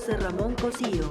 José Ramón Cosío.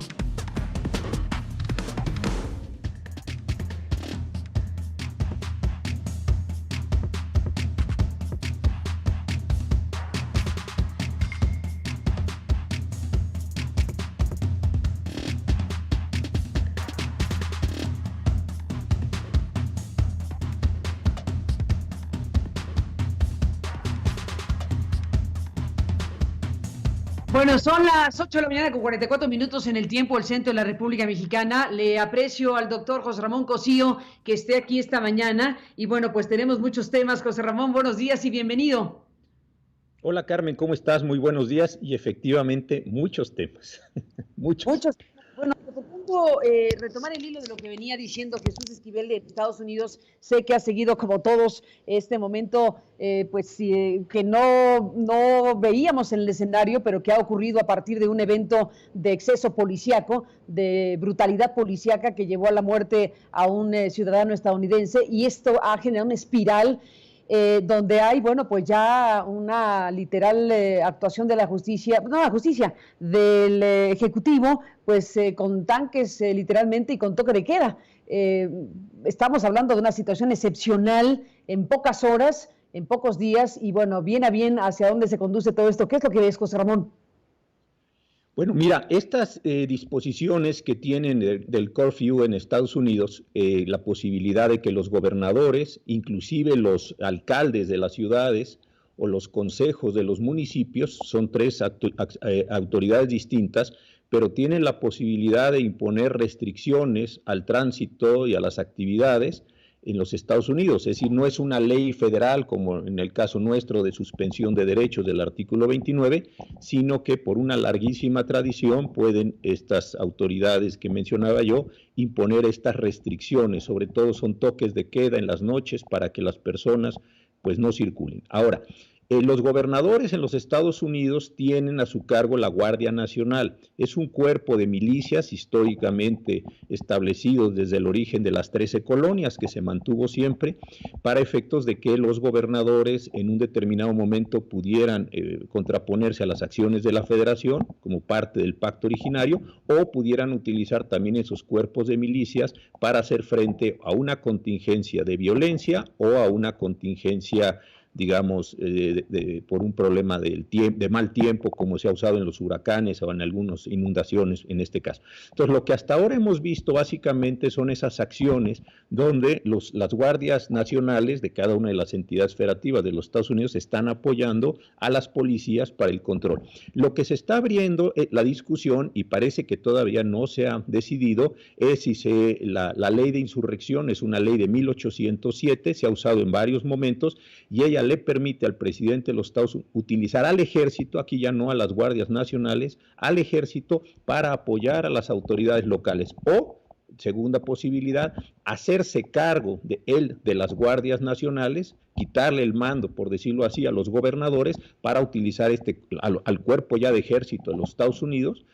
Bueno, son las 8 de la mañana con 44 minutos en el tiempo del centro de la República Mexicana. Le aprecio al doctor José Ramón Cosío que esté aquí esta mañana. Y bueno, pues tenemos muchos temas. José Ramón, buenos días y bienvenido. Hola Carmen, ¿cómo estás? Muy buenos días y efectivamente muchos temas, muchos. Muchos. Bueno, propongo retomar el hilo de lo que venía diciendo Jesús Esquivel de Estados Unidos. Sé que ha seguido como todos este momento, que no veíamos en el escenario, pero que ha ocurrido a partir de un evento de exceso policíaco, de brutalidad policíaca que llevó a la muerte a un ciudadano estadounidense, y esto ha generado una espiral donde hay, bueno, pues ya una literal actuación de la justicia, no la justicia, del Ejecutivo, pues con tanques literalmente y con toque de queda. Estamos hablando de una situación excepcional en pocas horas, en pocos días, y bueno, bien a bien hacia dónde se conduce todo esto. ¿Qué es lo que ves, José Ramón? Bueno, mira, estas disposiciones que tienen del curfew en Estados Unidos, la posibilidad de que los gobernadores, inclusive los alcaldes de las ciudades o los consejos de los municipios, son tres autoridades distintas, pero tienen la posibilidad de imponer restricciones al tránsito y a las actividades en los Estados Unidos. Es decir, no es una ley federal como en el caso nuestro de suspensión de derechos del artículo 29, sino que por una larguísima tradición pueden estas autoridades que mencionaba yo imponer estas restricciones, sobre todo son toques de queda en las noches para que las personas pues no circulen. Ahora, los gobernadores en los Estados Unidos tienen a su cargo la Guardia Nacional. Es un cuerpo de milicias históricamente establecidos desde el origen de las 13 colonias que se mantuvo siempre para efectos de que los gobernadores en un determinado momento pudieran contraponerse a las acciones de la Federación como parte del pacto originario o pudieran utilizar también esos cuerpos de milicias para hacer frente a una contingencia de violencia o a una contingencia digamos, por un problema de mal tiempo, como se ha usado en los huracanes o en algunas inundaciones en este caso. Entonces, lo que hasta ahora hemos visto básicamente son esas acciones donde las guardias nacionales de cada una de las entidades federativas de los Estados Unidos están apoyando a las policías para el control. Lo que se está abriendo la discusión, y parece que todavía no se ha decidido, es si la ley de insurrección es una ley de 1807, se ha usado en varios momentos, y ella le permite al presidente de los Estados Unidos utilizar al ejército, aquí ya no a las guardias nacionales, al ejército para apoyar a las autoridades locales. O, segunda posibilidad, hacerse cargo de las guardias nacionales, quitarle el mando, por decirlo así, a los gobernadores para utilizar al cuerpo ya de ejército de los Estados Unidos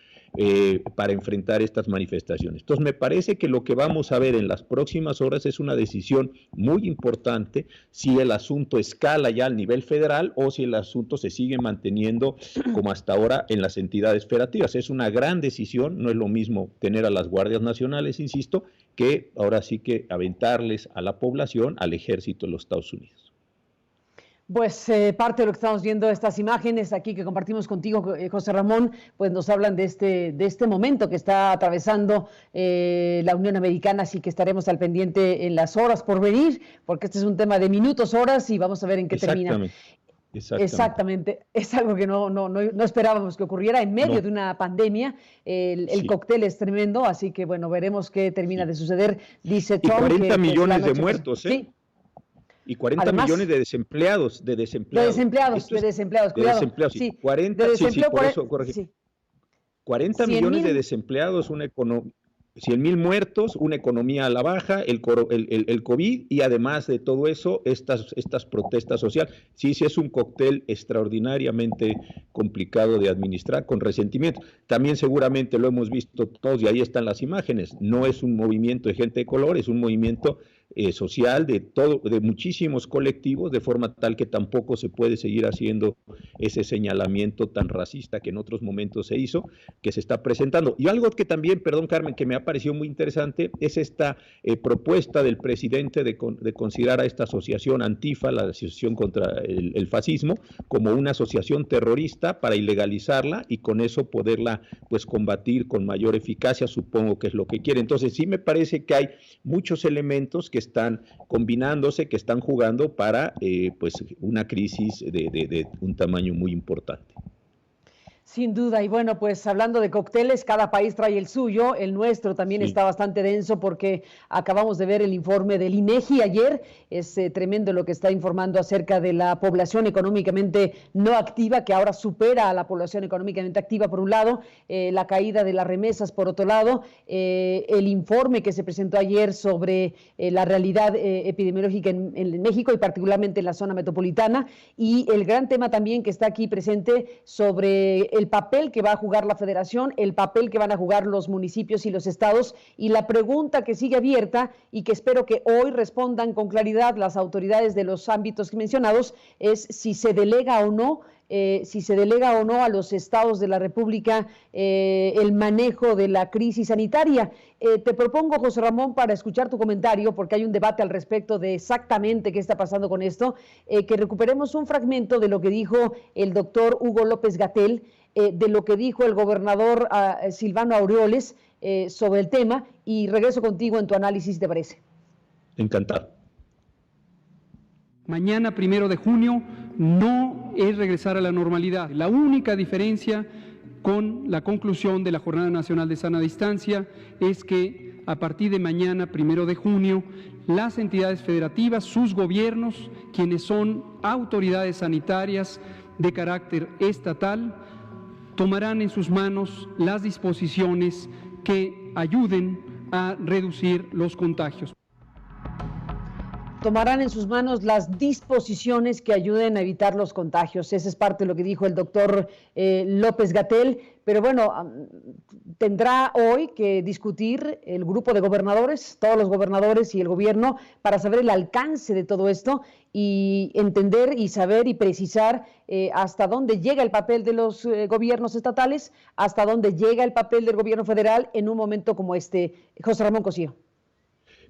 para enfrentar estas manifestaciones. Entonces me parece que lo que vamos a ver en las próximas horas es una decisión muy importante si el asunto escala ya al nivel federal o si el asunto se sigue manteniendo como hasta ahora en las entidades federativas. Es una gran decisión, no es lo mismo tener a las guardias nacionales, insisto, que ahora sí que aventarles a la población, al ejército de los Estados Unidos. Pues parte de lo que estamos viendo, estas imágenes aquí que compartimos contigo, José Ramón, pues nos hablan de este momento que está atravesando la Unión Americana, así que estaremos al pendiente en las horas por venir, porque este es un tema de minutos, horas, y vamos a ver en qué termina. Exactamente. Es algo que no esperábamos que ocurriera en medio de una pandemia. El cóctel es tremendo, así que bueno, veremos qué termina de suceder. Dice Trump. Y 40 millones de muertos, ¿eh? Sí. Y 40 millones de desempleados. De desempleados, cuidado. Sí. 40, por eso, corregí. Sí. 40 millones de desempleados, 100,000 muertos, una economía a la baja, el COVID y además de todo eso, estas protestas sociales. Sí, es un cóctel extraordinariamente complicado de administrar, con resentimiento. También seguramente lo hemos visto todos y ahí están las imágenes. No es un movimiento de gente de color, es un movimiento social de muchísimos colectivos, de forma tal que tampoco se puede seguir haciendo ese señalamiento tan racista que en otros momentos se hizo, que se está presentando. Y algo que también, perdón Carmen, que me ha parecido muy interesante, es esta propuesta del presidente de considerar a esta asociación Antifa, la Asociación contra el Fascismo, como una asociación terrorista para ilegalizarla y con eso poderla pues combatir con mayor eficacia, supongo que es lo que quiere. Entonces sí me parece que hay muchos elementos que están combinándose, que están jugando para pues una crisis de un tamaño muy importante. Sin duda, y bueno, pues hablando de cócteles, cada país trae el suyo, el nuestro también Sí. está bastante denso porque acabamos de ver el informe del INEGI ayer, es tremendo lo que está informando acerca de la población económicamente no activa, que ahora supera a la población económicamente activa por un lado, la caída de las remesas por otro lado, el informe que se presentó ayer sobre la realidad epidemiológica en México y particularmente en la zona metropolitana, y el gran tema también que está aquí presente sobre el papel que va a jugar la federación, el papel que van a jugar los municipios y los estados, y la pregunta que sigue abierta y que espero que hoy respondan con claridad las autoridades de los ámbitos mencionados es si se delega o no a los estados de la República el manejo de la crisis sanitaria. Te propongo, José Ramón, para escuchar tu comentario, porque hay un debate al respecto de exactamente qué está pasando con esto, que recuperemos un fragmento de lo que dijo el doctor Hugo López-Gatell, de lo que dijo el gobernador Silvano Aureoles sobre el tema, y regreso contigo en tu análisis, ¿te parece? Encantado. Mañana, 1 de junio, no es regresar a la normalidad. La única diferencia con la conclusión de la Jornada Nacional de Sana Distancia es que a partir de mañana, 1 de junio, las entidades federativas, sus gobiernos, quienes son autoridades sanitarias de carácter estatal, tomarán en sus manos las disposiciones que ayuden a reducir los contagios. Tomarán en sus manos las disposiciones que ayuden a evitar los contagios. Esa es parte de lo que dijo el doctor López-Gatell. Pero bueno, tendrá hoy que discutir el grupo de gobernadores, todos los gobernadores y el gobierno, para saber el alcance de todo esto y entender y saber y precisar hasta dónde llega el papel de los gobiernos estatales, hasta dónde llega el papel del gobierno federal en un momento como este. José Ramón Cosío.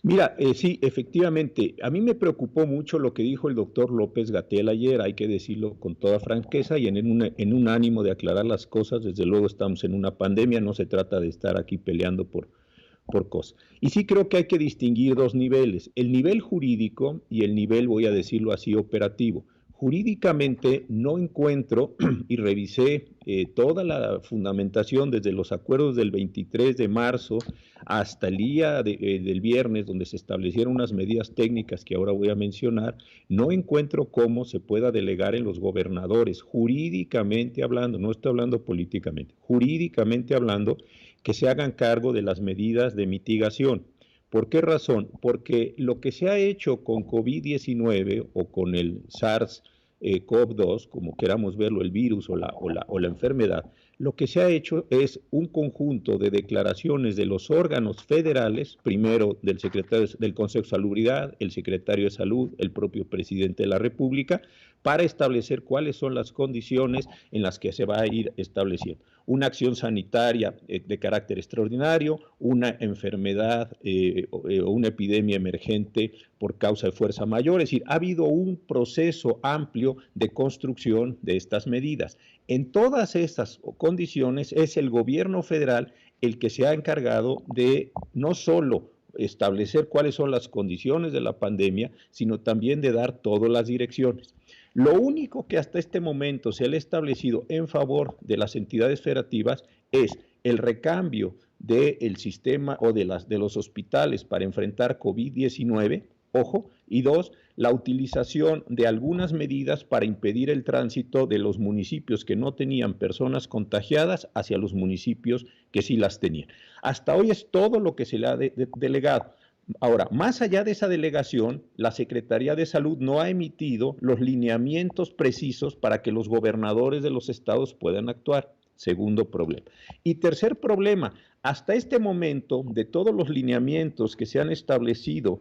Mira, sí, efectivamente, a mí me preocupó mucho lo que dijo el doctor López-Gatell ayer, hay que decirlo con toda franqueza y en un ánimo de aclarar las cosas. Desde luego estamos en una pandemia, no se trata de estar aquí peleando por cosas. Y sí creo que hay que distinguir dos niveles, el nivel jurídico y el nivel, voy a decirlo así, operativo. Jurídicamente no encuentro, y revisé toda la fundamentación desde los acuerdos del 23 de marzo hasta el día del viernes, donde se establecieron unas medidas técnicas que ahora voy a mencionar, no encuentro cómo se pueda delegar en los gobernadores, jurídicamente hablando, no estoy hablando políticamente, jurídicamente hablando, que se hagan cargo de las medidas de mitigación. ¿Por qué razón? Porque lo que se ha hecho con COVID-19 o con el SARS-CoV-2, como queramos verlo, el virus o la enfermedad, lo que se ha hecho es un conjunto de declaraciones de los órganos federales, primero del secretario del Consejo de Salubridad, el secretario de Salud, el propio presidente de la República, para establecer cuáles son las condiciones en las que se va a ir estableciendo. Una acción sanitaria de carácter extraordinario, una enfermedad o una epidemia emergente por causa de fuerza mayor. Es decir, ha habido un proceso amplio de construcción de estas medidas. En todas estas condiciones es el gobierno federal el que se ha encargado de no solo establecer cuáles son las condiciones de la pandemia, sino también de dar todas las direcciones. Lo único que hasta este momento se ha establecido en favor de las entidades federativas es el recambio del sistema o de los hospitales para enfrentar COVID-19, ojo, y dos, la utilización de algunas medidas para impedir el tránsito de los municipios que no tenían personas contagiadas hacia los municipios que sí las tenían. Hasta hoy es todo lo que se le ha delegado. Ahora, más allá de esa delegación, la Secretaría de Salud no ha emitido los lineamientos precisos para que los gobernadores de los estados puedan actuar. Segundo problema. Y tercer problema, hasta este momento, de todos los lineamientos que se han establecido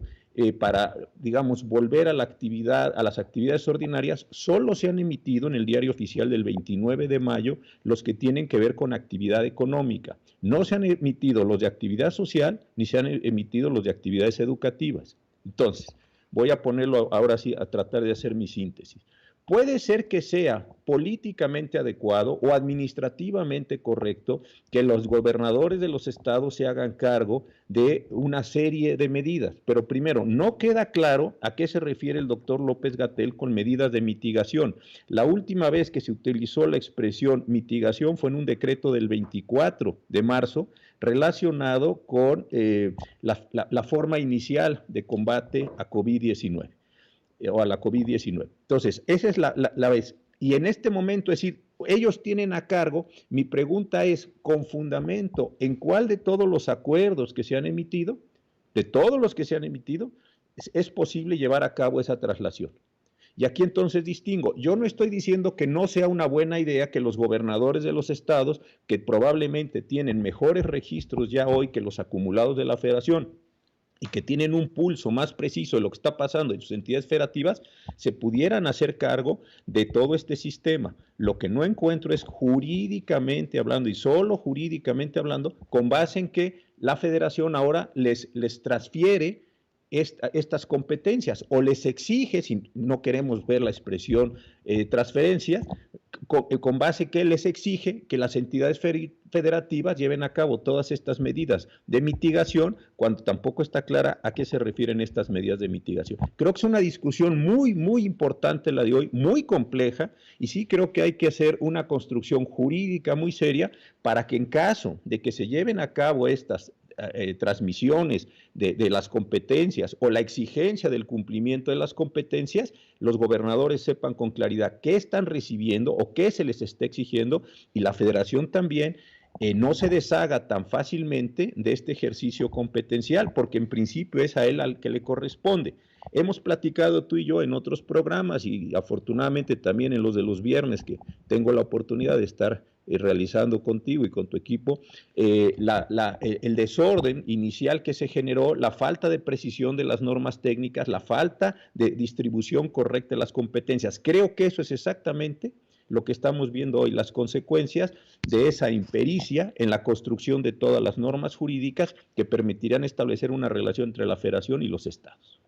para, digamos, volver a la actividad, a las actividades ordinarias, solo se han emitido en el Diario Oficial del 29 de mayo los que tienen que ver con actividad económica. No se han emitido los de actividad social, ni se han emitido los de actividades educativas. Entonces, voy a ponerlo ahora sí, a tratar de hacer mi síntesis. Puede ser que sea políticamente adecuado o administrativamente correcto que los gobernadores de los estados se hagan cargo de una serie de medidas, pero primero, no queda claro a qué se refiere el doctor López-Gatell con medidas de mitigación. La última vez que se utilizó la expresión mitigación fue en un decreto del 24 de marzo relacionado con la forma inicial de combate a COVID-19. O a la COVID-19. Entonces, esa es la vez. Y en este momento, es decir, ellos tienen a cargo, mi pregunta es, con fundamento, ¿en cuál de todos los acuerdos que se han emitido, de todos los que se han emitido, es posible llevar a cabo esa traslación? Y aquí entonces distingo, yo no estoy diciendo que no sea una buena idea que los gobernadores de los estados, que probablemente tienen mejores registros ya hoy que los acumulados de la federación, y que tienen un pulso más preciso de lo que está pasando en sus entidades federativas, se pudieran hacer cargo de todo este sistema. Lo que no encuentro es jurídicamente hablando, y solo jurídicamente hablando, con base en que la federación ahora les transfiere estas competencias, o les exige, si no queremos ver la expresión transferencia, con base que les exige que las entidades federativas lleven a cabo todas estas medidas de mitigación, cuando tampoco está clara a qué se refieren estas medidas de mitigación. Creo que es una discusión muy, muy importante la de hoy, muy compleja, y sí creo que hay que hacer una construcción jurídica muy seria para que en caso de que se lleven a cabo estas transmisiones de las competencias o la exigencia del cumplimiento de las competencias, los gobernadores sepan con claridad qué están recibiendo o qué se les está exigiendo, y la federación también no se deshaga tan fácilmente de este ejercicio competencial, porque en principio es a él al que le corresponde. Hemos platicado tú y yo en otros programas, y afortunadamente también en los de los viernes, que tengo la oportunidad de estar realizando contigo y con tu equipo, el desorden inicial que se generó, la falta de precisión de las normas técnicas, la falta de distribución correcta de las competencias. Creo que eso es exactamente lo que estamos viendo hoy, las consecuencias de esa impericia en la construcción de todas las normas jurídicas que permitirán establecer una relación entre la federación y los estados.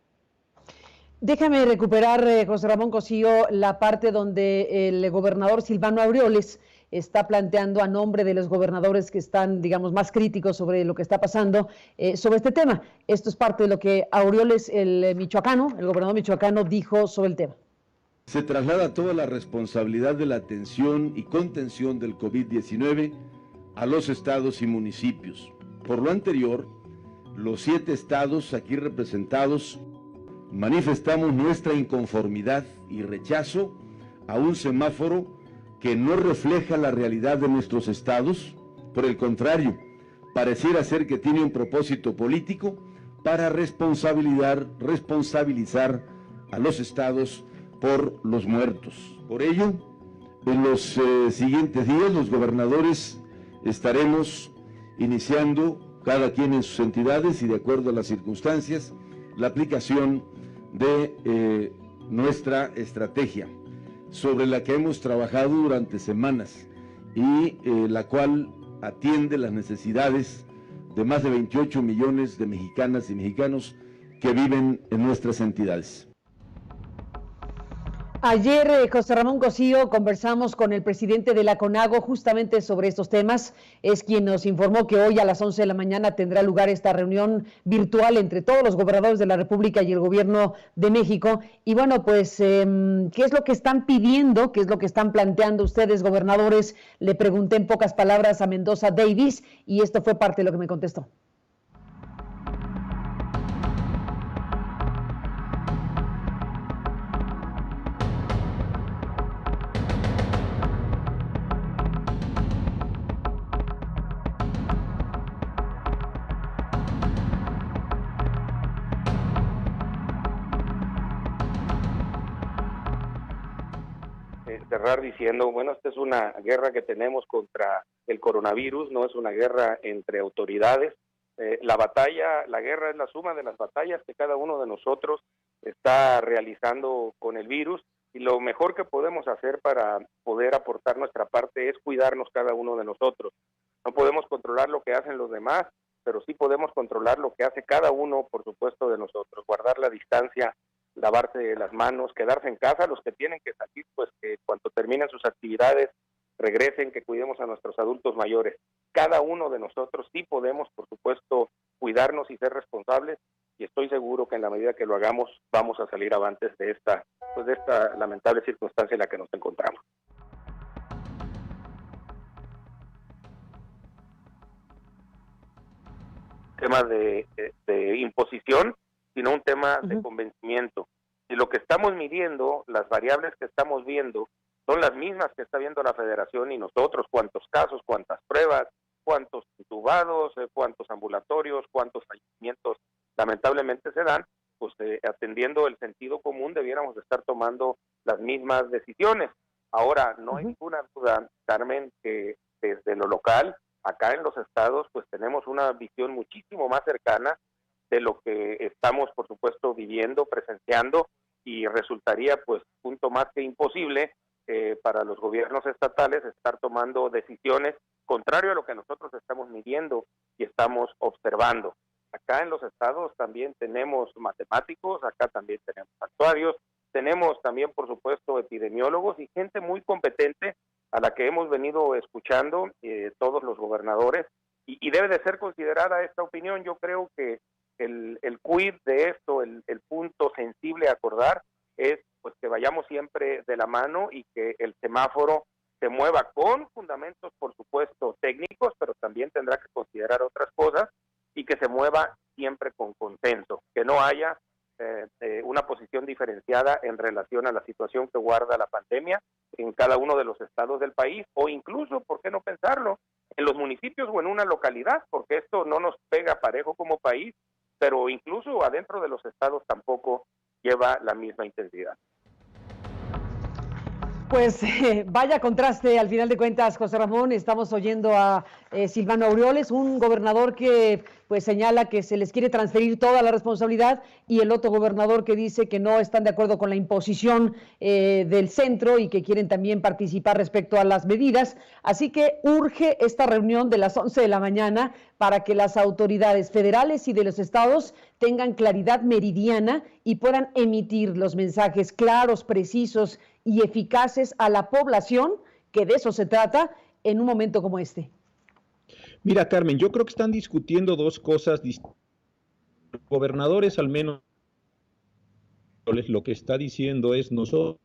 Déjame recuperar, José Ramón Cosío, la parte donde el gobernador Silvano Aureoles está planteando a nombre de los gobernadores que están, digamos, más críticos sobre lo que está pasando sobre este tema. Esto es parte de lo que Aureoles, el gobernador michoacano, dijo sobre el tema. Se traslada toda la responsabilidad de la atención y contención del COVID-19 a los estados y municipios. Por lo anterior, los 7 estados aquí representados manifestamos nuestra inconformidad y rechazo a un semáforo que no refleja la realidad de nuestros estados. Por el contrario, pareciera ser que tiene un propósito político para responsabilizar a los estados por los muertos. Por ello, en los siguientes días, los gobernadores estaremos iniciando, cada quien en sus entidades y de acuerdo a las circunstancias, la aplicación de nuestra estrategia, sobre la que hemos trabajado durante semanas y la cual atiende las necesidades de más de 28 millones de mexicanas y mexicanos que viven en nuestras entidades. Ayer, José Ramón Cosío, conversamos con el presidente de la CONAGO justamente sobre estos temas. Es quien nos informó que hoy a las 11 de la mañana tendrá lugar esta reunión virtual entre todos los gobernadores de la República y el gobierno de México. Y bueno, pues, ¿qué es lo que están pidiendo? ¿Qué es lo que están planteando ustedes, gobernadores? Le pregunté en pocas palabras a Mendoza Davis y esto fue parte de lo que me contestó. Cerrar diciendo, bueno, esta es una guerra que tenemos contra el coronavirus, no es una guerra entre autoridades, La batalla, la guerra es la suma de las batallas que cada uno de nosotros está realizando con el virus, y lo mejor que podemos hacer para poder aportar nuestra parte es cuidarnos cada uno de nosotros. No podemos controlar lo que hacen los demás, pero sí podemos controlar lo que hace cada uno, por supuesto, de nosotros. Guardar la distancia, lavarse las manos, quedarse en casa. Los que tienen que salir, pues que cuando terminen sus actividades regresen, que cuidemos a nuestros adultos mayores. Cada uno de nosotros sí podemos, por supuesto, cuidarnos y ser responsables, y estoy seguro que en la medida que lo hagamos vamos a salir avantes de esta lamentable circunstancia en la que nos encontramos. Tema de imposición, sino un tema de convencimiento. Y lo que estamos midiendo, las variables que estamos viendo, son las mismas que está viendo la Federación y nosotros: cuántos casos, cuántas pruebas, cuántos intubados, cuántos ambulatorios, cuántos fallecimientos lamentablemente se dan. Pues atendiendo el sentido común debiéramos estar tomando las mismas decisiones. Ahora, no hay ninguna duda, Carmen, que desde lo local, acá en los estados, pues tenemos una visión muchísimo más cercana de lo que estamos, por supuesto, viviendo, presenciando, y resultaría pues punto más que imposible para los gobiernos estatales estar tomando decisiones contrario a lo que nosotros estamos midiendo y estamos observando. Acá en los estados también tenemos matemáticos, acá también tenemos actuarios, tenemos también, por supuesto, epidemiólogos y gente muy competente a la que hemos venido escuchando todos los gobernadores, y debe de ser considerada esta opinión. Yo creo que el quid de esto, el punto sensible a acordar es pues que vayamos siempre de la mano y que el semáforo se mueva con fundamentos, por supuesto, técnicos, pero también tendrá que considerar otras cosas, y que se mueva siempre con consenso, que no haya una posición diferenciada en relación a la situación que guarda la pandemia en cada uno de los estados del país, o incluso, ¿por qué no pensarlo?, en los municipios o en una localidad, porque esto no nos pega parejo como país, pero incluso adentro de los estados tampoco lleva la misma intensidad. Pues vaya contraste, al final de cuentas, José Ramón. Estamos oyendo a Silvano Aureoles, un gobernador que pues señala que se les quiere transferir toda la responsabilidad, y el otro gobernador que dice que no están de acuerdo con la imposición del centro y que quieren también participar respecto a las medidas. Así que urge esta reunión de las 11 de la mañana para que las autoridades federales y de los estados tengan claridad meridiana y puedan emitir los mensajes claros, precisos y eficaces a la población, que de eso se trata en un momento como este. Mira, Carmen, yo creo que están discutiendo dos cosas distintas. Los gobernadores, al menos, lo que está diciendo es: nosotros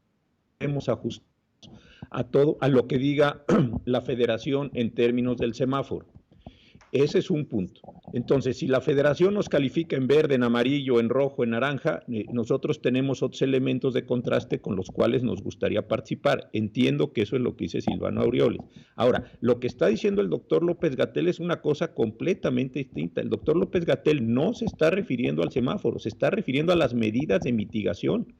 debemos ajustar a todo, a lo que diga la federación en términos del semáforo. Ese es un punto. Entonces, si la federación nos califica en verde, en amarillo, en rojo, en naranja, nosotros tenemos otros elementos de contraste con los cuales nos gustaría participar. Entiendo que eso es lo que dice Silvano Aureoles. Ahora, lo que está diciendo el doctor López-Gatell es una cosa completamente distinta. El doctor López-Gatell no se está refiriendo al semáforo, se está refiriendo a las medidas de mitigación.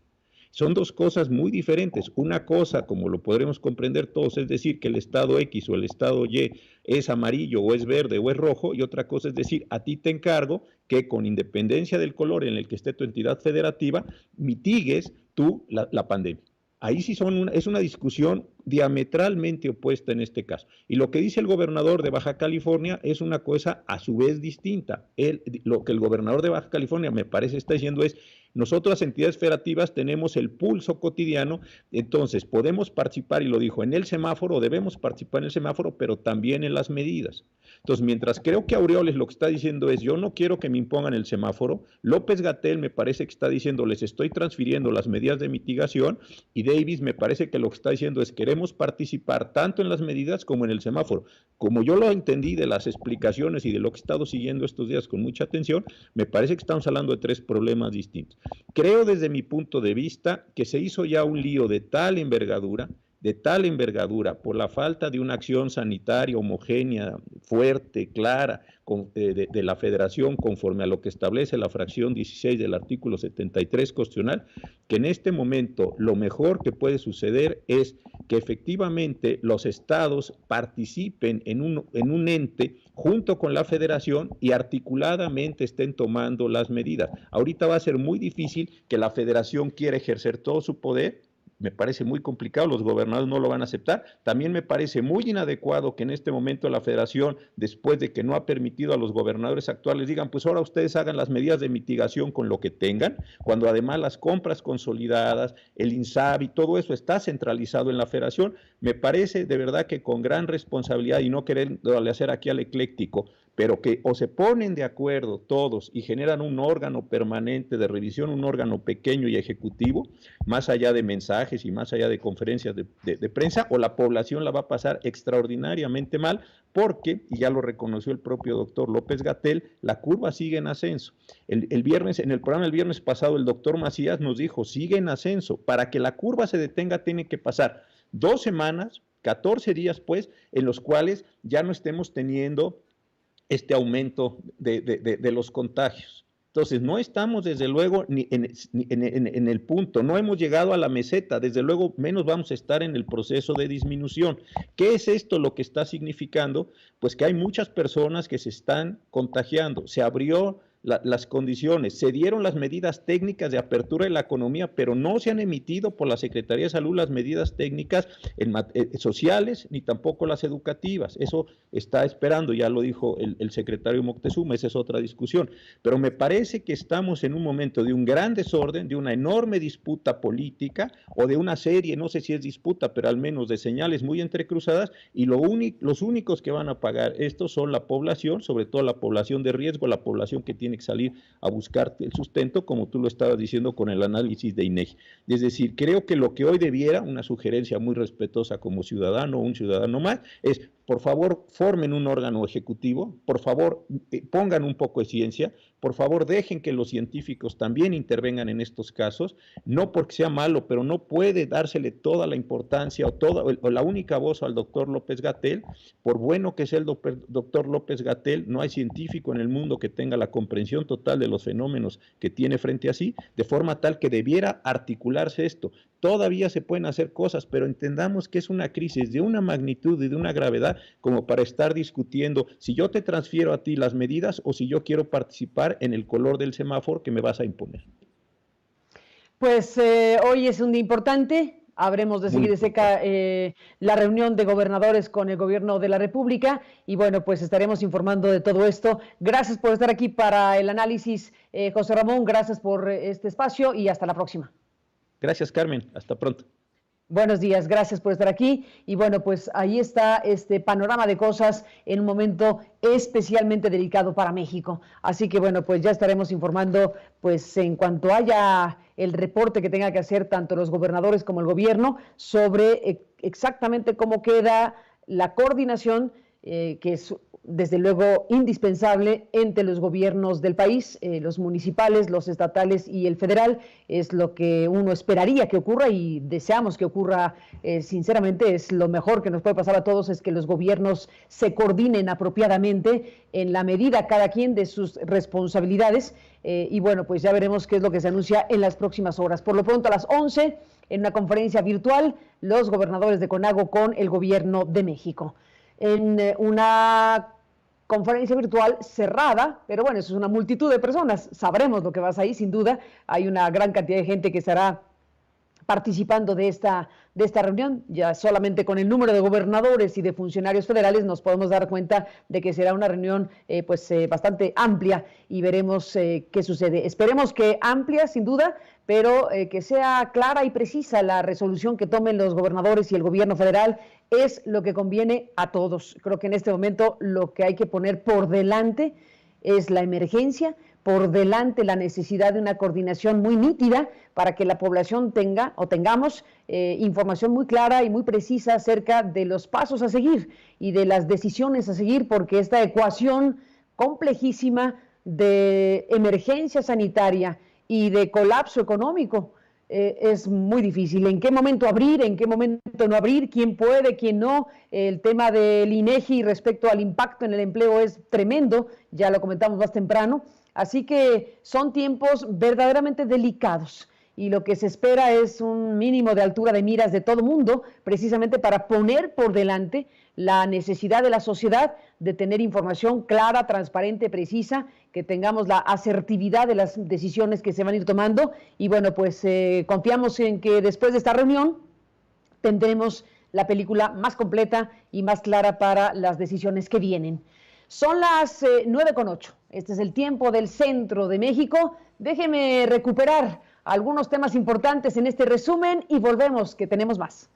Son dos cosas muy diferentes. Una cosa, como lo podremos comprender todos, es decir que el estado X o el estado Y es amarillo o es verde o es rojo, y otra cosa es decir: a ti te encargo que, con independencia del color en el que esté tu entidad federativa, mitigues tú la pandemia. Ahí sí es una discusión diametralmente opuesta en este caso. Y lo que dice el gobernador de Baja California es una cosa a su vez distinta. Lo que el gobernador de Baja California, me parece, está diciendo es: nosotros, las entidades federativas, tenemos el pulso cotidiano, entonces podemos participar, y lo dijo, en el semáforo, debemos participar en el semáforo, pero también en las medidas. Entonces, mientras creo que Aureoles lo que está diciendo es: yo no quiero que me impongan el semáforo, López-Gatell me parece que está diciendo: les estoy transfiriendo las medidas de mitigación, y Davis me parece que lo que está diciendo es: queremos participar tanto en las medidas como en el semáforo. Como yo lo entendí de las explicaciones y de lo que he estado siguiendo estos días con mucha atención, me parece que estamos hablando de tres problemas distintos. Creo, desde mi punto de vista, que se hizo ya un lío de tal envergadura de tal envergadura, por la falta de una acción sanitaria homogénea, fuerte, clara, de la Federación, conforme a lo que establece la fracción 16 del artículo 73 constitucional, que en este momento lo mejor que puede suceder es que efectivamente los estados participen en un ente junto con la Federación y articuladamente estén tomando las medidas. Ahorita va a ser muy difícil que la Federación quiera ejercer todo su poder. Me parece muy complicado, los gobernadores no lo van a aceptar. También me parece muy inadecuado que en este momento la Federación, después de que no ha permitido a los gobernadores actuales, digan, pues ahora ustedes hagan las medidas de mitigación con lo que tengan, cuando además las compras consolidadas, el INSABI, todo eso está centralizado en la Federación. Me parece de verdad que con gran responsabilidad, y no queriéndole hacer aquí al ecléctico, pero que o se ponen de acuerdo todos y generan un órgano permanente de revisión, un órgano pequeño y ejecutivo, más allá de mensajes y más allá de conferencias de prensa, o la población la va a pasar extraordinariamente mal, porque, y ya lo reconoció el propio doctor López-Gatell, la curva sigue en ascenso. El viernes, en el programa el viernes pasado, el doctor Macías nos dijo, sigue en ascenso. Para que la curva se detenga, tiene que pasar 2 semanas, 14 días, pues, en los cuales ya no estemos teniendo este aumento de los contagios. Entonces, no estamos desde luego ni en el punto, no hemos llegado a la meseta, desde luego menos vamos a estar en el proceso de disminución. ¿Qué es esto lo que está significando? Pues que hay muchas personas que se están contagiando, se abrió las condiciones, se dieron las medidas técnicas de apertura de la economía, pero no se han emitido por la Secretaría de Salud las medidas técnicas sociales, ni tampoco las educativas. Eso está esperando, ya lo dijo el secretario Moctezuma, esa es otra discusión. Pero me parece que estamos en un momento de un gran desorden, de una enorme disputa política, o de una serie, no sé si es disputa, pero al menos de señales muy entrecruzadas, y los únicos que van a pagar esto son la población, sobre todo la población de riesgo, la población que tiene que salir a buscar el sustento, como tú lo estabas diciendo con el análisis de INEGI. Es decir, creo que lo que hoy debiera, una sugerencia muy respetuosa como ciudadano, un ciudadano más, es, por favor, formen un órgano ejecutivo, por favor, pongan un poco de ciencia, por favor, dejen que los científicos también intervengan en estos casos, no porque sea malo, pero no puede dársele toda la importancia o la única voz al doctor López-Gatell. Por bueno que sea el doctor López-Gatell, no hay científico en el mundo que tenga la comprensión total de los fenómenos que tiene frente a sí, de forma tal que debiera articularse esto. Todavía se pueden hacer cosas, pero entendamos que es una crisis de una magnitud y de una gravedad como para estar discutiendo si yo te transfiero a ti las medidas o si yo quiero participar en el color del semáforo que me vas a imponer. Pues hoy es un día importante, habremos de seguir de cerca la reunión de gobernadores con el gobierno de la República y bueno, pues estaremos informando de todo esto. Gracias por estar aquí para el análisis, José Ramón, gracias por este espacio y hasta la próxima. Gracias, Carmen, hasta pronto. Buenos días, gracias por estar aquí y bueno, pues ahí está este panorama de cosas en un momento especialmente delicado para México. Así que bueno, pues ya estaremos informando pues en cuanto haya el reporte que tenga que hacer tanto los gobernadores como el gobierno sobre exactamente cómo queda la coordinación que es desde luego indispensable entre los gobiernos del país, los municipales, los estatales y el federal. Es lo que uno esperaría que ocurra y deseamos que ocurra sinceramente. Es lo mejor que nos puede pasar a todos, es que los gobiernos se coordinen apropiadamente en la medida cada quien de sus responsabilidades y bueno, pues ya veremos qué es lo que se anuncia en las próximas horas. Por lo pronto a las 11, en una conferencia virtual, los gobernadores de CONAGO con el gobierno de México. En una conferencia virtual cerrada, pero bueno, eso es una multitud de personas, sabremos lo que pasa ahí, sin duda, hay una gran cantidad de gente que estará participando de esta reunión. Ya solamente con el número de gobernadores y de funcionarios federales nos podemos dar cuenta de que será una reunión bastante amplia y veremos qué sucede. Esperemos que amplia, sin duda, pero que sea clara y precisa la resolución que tomen los gobernadores y el gobierno federal es lo que conviene a todos. Creo que en este momento lo que hay que poner por delante es la emergencia, por delante la necesidad de una coordinación muy nítida para que la población tengamos información muy clara y muy precisa acerca de los pasos a seguir y de las decisiones a seguir, porque esta ecuación complejísima de emergencia sanitaria y de colapso económico es muy difícil. ¿En qué momento abrir? ¿En qué momento no abrir? ¿Quién puede? ¿Quién no? El tema del INEGI respecto al impacto en el empleo es tremendo, ya lo comentamos más temprano. Así que son tiempos verdaderamente delicados y lo que se espera es un mínimo de altura de miras de todo mundo, precisamente para poner por delante la necesidad de la sociedad de tener información clara, transparente, precisa, que tengamos la asertividad de las decisiones que se van a ir tomando. Y bueno, pues confiamos en que después de esta reunión tendremos la película más completa y más clara para las decisiones que vienen. Son las 9:08. Este es el tiempo del centro de México. Déjeme recuperar algunos temas importantes en este resumen y volvemos, que tenemos más.